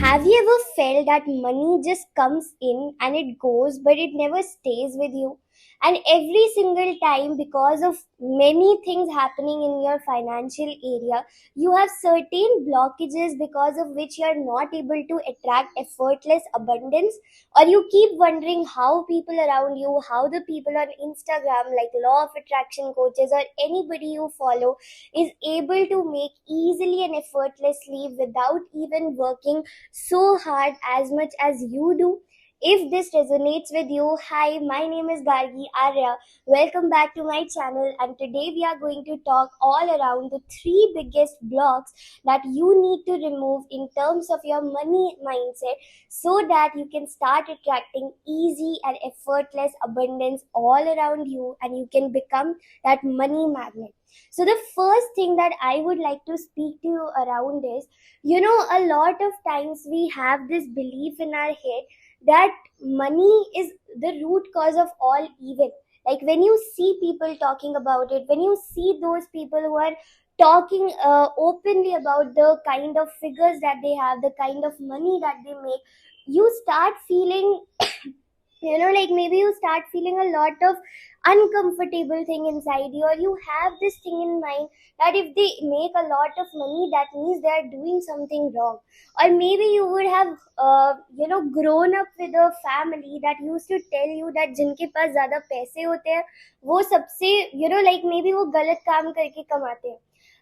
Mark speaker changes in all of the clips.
Speaker 1: Have you ever felt that money just comes in and it goes, but it never stays with you? And every single time, because of many things happening in your financial area, you have certain blockages because of which you are not able to attract effortless abundance, or you keep wondering how people around you, how the people on Instagram, like law of attraction coaches, or anybody you follow, is able to make easily and effortlessly without even working so hard as much as you do. If this resonates with you, hi, my name is Gargi Arya. Welcome back to my channel, and today we are going to talk all around the three biggest blocks that you need to remove in terms of your money mindset so that you can start attracting easy and effortless abundance all around you and you can become that money magnet. So, the first thing that I would like to speak to you around is, a lot of times we have this belief in our head that money is the root cause of all evil. Like when you see people talking about it, when you see those people who are talking openly about the kind of figures that they have, the kind of money that they make, you start feeling, like maybe you start feeling a lot of uncomfortable thing inside you, or you have this thing in mind that if they make a lot of money, that means they are doing something wrong. Or maybe you would have grown up with a family that used to tell you that जिनके पास ज्यादा पैसे होते हैं वो सबसे like maybe वो गलत काम करके कमाते हैं.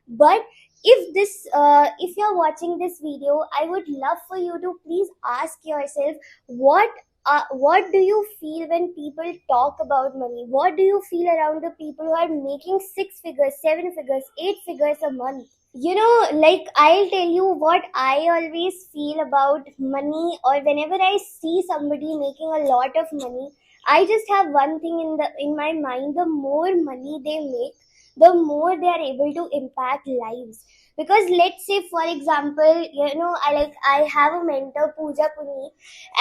Speaker 1: But if you're watching this video, I would love for you to please ask yourself, what do you feel when people talk about money? What do you feel around the people who are making six figures, seven figures, eight figures a month? Like I'll tell you what I always feel about money, or whenever I see somebody making a lot of money, I just have one thing in my mind: the more money they make, the more they are able to impact lives. Because let's say, for example, I have a mentor, Pooja Puneet,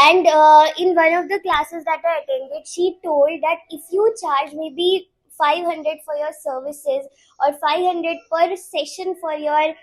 Speaker 1: and in one of the classes that I attended, she told that if you charge maybe 500 for your services, or 500 per session for your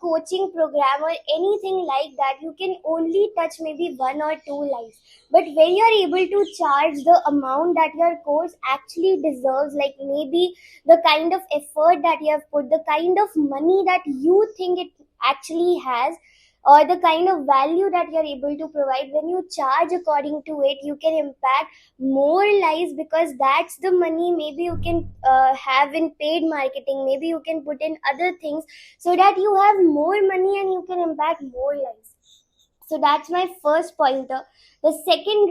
Speaker 1: coaching program or anything like that, you can only touch maybe one or two lives. But when you're able to charge the amount that your course actually deserves, like maybe the kind of effort that you have put, the kind of money that you think it actually has, or the kind of value that you're able to provide, when you charge according to it, you can impact more lives. Because that's the money maybe you can have in paid marketing, maybe you can put in other things, so that you have more money and you can impact more lives. So that's my first pointer. The second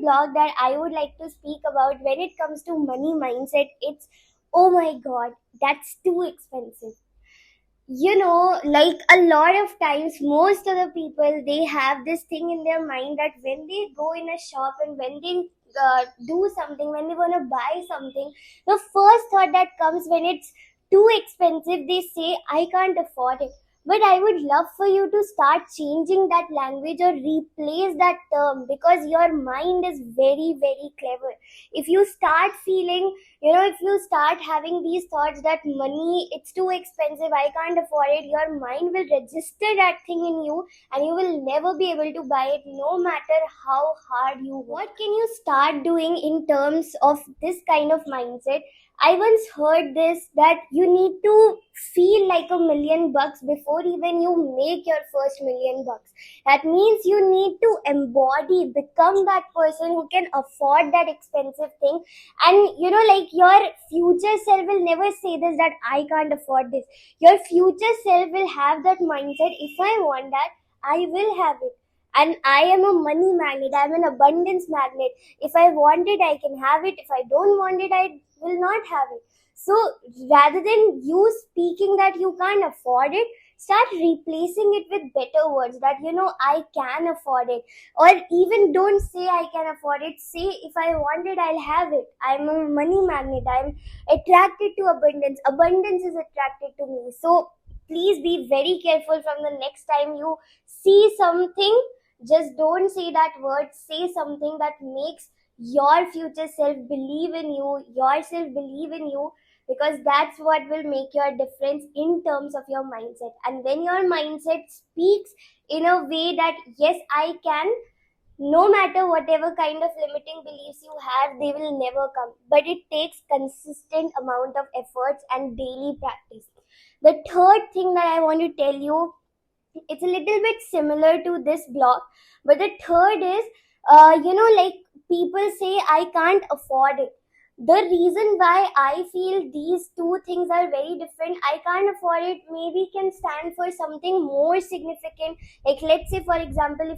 Speaker 1: block that I would like to speak about when it comes to money mindset, it's, oh my god, that's too expensive. Like a lot of times, most of the people, they have this thing in their mind that when they go in a shop and when they do something, when they want to buy something, the first thought that comes when it's too expensive, they say, I can't afford it. But I would love for you to start changing that language or replace that term, because your mind is very, very clever. If you start feeling, if you start having these thoughts that money, it's too expensive, I can't afford it, your mind will register that thing in you, and you will never be able to buy it no matter how hard you work. What can you start doing in terms of this kind of mindset? I once heard this, that you need to feel like $1 million before even you make your first $1 million. That means you need to embody, become that person who can afford that expensive thing. And like your future self will never say this, that I can't afford this. Your future self will have that mindset: if I want that, I will have it. And I am a money magnet, I'm an abundance magnet. If I want it, I can have it. If I don't want it, I will not have it. So rather than you speaking that you can't afford it, start replacing it with better words, that I can afford it. Or even don't say I can afford it, say if I want it, I'll have it. I'm a money magnet, I'm attracted to abundance, abundance is attracted to me. So please be very careful from the next time you see something. Just don't say that word, say something that makes your future self believe in you, yourself believe in you. because that's what will make your difference in terms of your mindset. And when your mindset speaks in a way that yes, I can, no matter whatever kind of limiting beliefs you have, they will never come. But it takes consistent amount of efforts and daily practice. The third thing that I want to tell you, it's a little bit similar to this block, but the third is, like people say I can't afford it. The reason why I feel these two things are very different, I can't afford it, maybe can stand for something more significant. Like, let's say for example,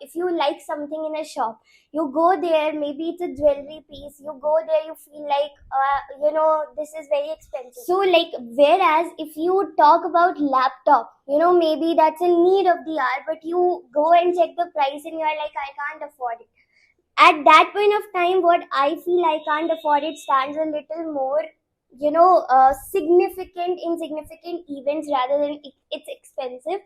Speaker 1: if you like something in a shop, you go there, maybe it's a jewelry piece, you go there, you feel like this is very expensive. So like, whereas if you talk about laptop, maybe that's a need of the hour, but you go and check the price and you're like, I can't afford it. At that point of time, what I feel I can't afford it stands a little more significant insignificant events rather than it's expensive.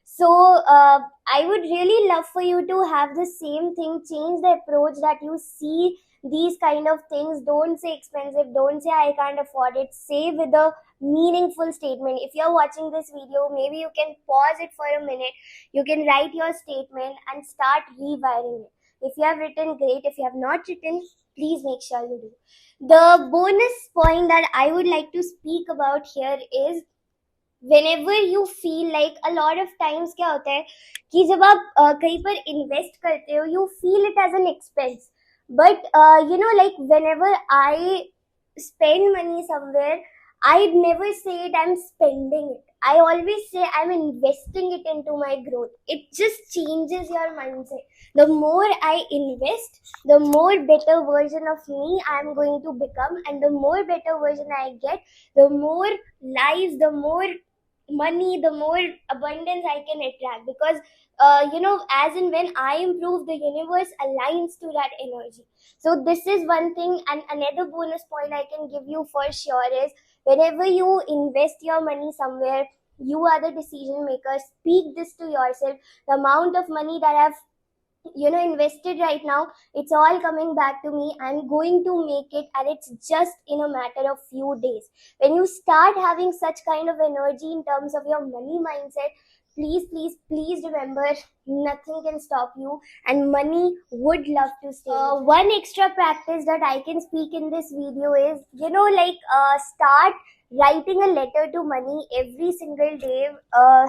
Speaker 1: So I would really love for you to have the same thing, change the approach that you see these kind of things. Don't say expensive, don't say I can't afford it, say with a meaningful statement. If you're watching this video, maybe you can pause it for a minute, you can write your statement and start rewiring it. If you have written, great. If you have not written, please make sure you do. The bonus point that I would like to speak about here is, whenever you feel like, a lot of times क्या होता है कि जब आप कहीं पर invest करते हो, you feel it as an expense. But like, whenever I spend money somewhere, I'd never say it I'm spending it. I always say I'm investing it into my growth. It just changes your mindset. The more I invest, the more better version of me I'm going to become, and the more better version I get, the more lives, the more money, the more abundance I can attract. Because as in when I improve, the universe aligns to that energy. So this is one thing. And another bonus point I can give you for sure is, whenever you invest your money somewhere, you are the decision maker. Speak this to yourself: the amount of money that I've invested right now, it's all coming back to me. I'm going to make it, and it's just in a matter of few days. When you start having such kind of energy in terms of your money mindset, please, please, please remember, nothing can stop you, and money would love to stay. One extra practice that I can speak in this video is, start writing a letter to money every single day.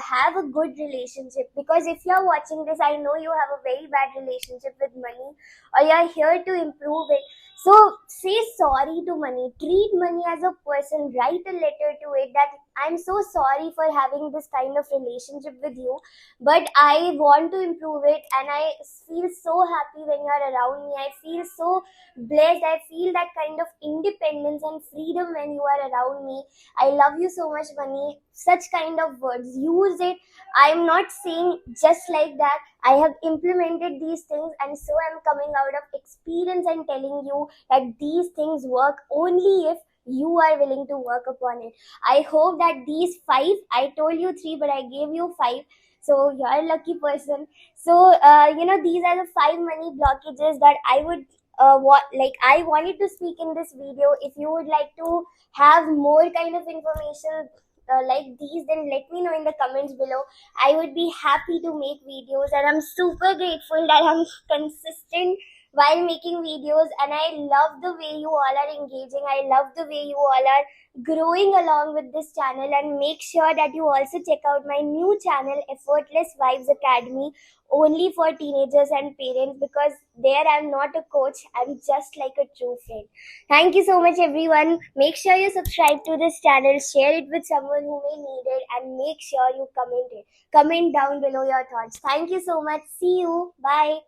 Speaker 1: Have a good relationship, because if you're watching this, I know you have a very bad relationship with money, or you're here to improve it. So say sorry to money, treat money as a person, write a letter to it that I'm so sorry for having this kind of relationship with you, but I want to improve it, and I feel so happy when you're around me. I feel so blessed. I feel that kind of independence and freedom when you are around me. I love you so much, money. Such kind of words, use it. I'm not saying just like that. I have implemented these things, and so I'm coming out of experience and telling you that these things work only if you are willing to work upon it. I hope that these five, I told you three, but I gave you five. So you're a lucky person. So, these are the five money blockages that I would I wanted to speak in this video. If you would like to have more kind of information like these, then let me know in the comments below. I would be happy to make videos, and I'm super grateful that I'm consistent while making videos, and I love the way you all are engaging. I love the way you all are growing along with this channel. And make sure that you also check out my new channel, Effortless Vibes Academy, only for teenagers and parents, because there I'm not a coach, I'm just like a true friend. Thank you so much, everyone. Make sure you subscribe to this channel, share it with someone who may need it, and make sure you comment down below your thoughts. Thank you so much. See you. Bye.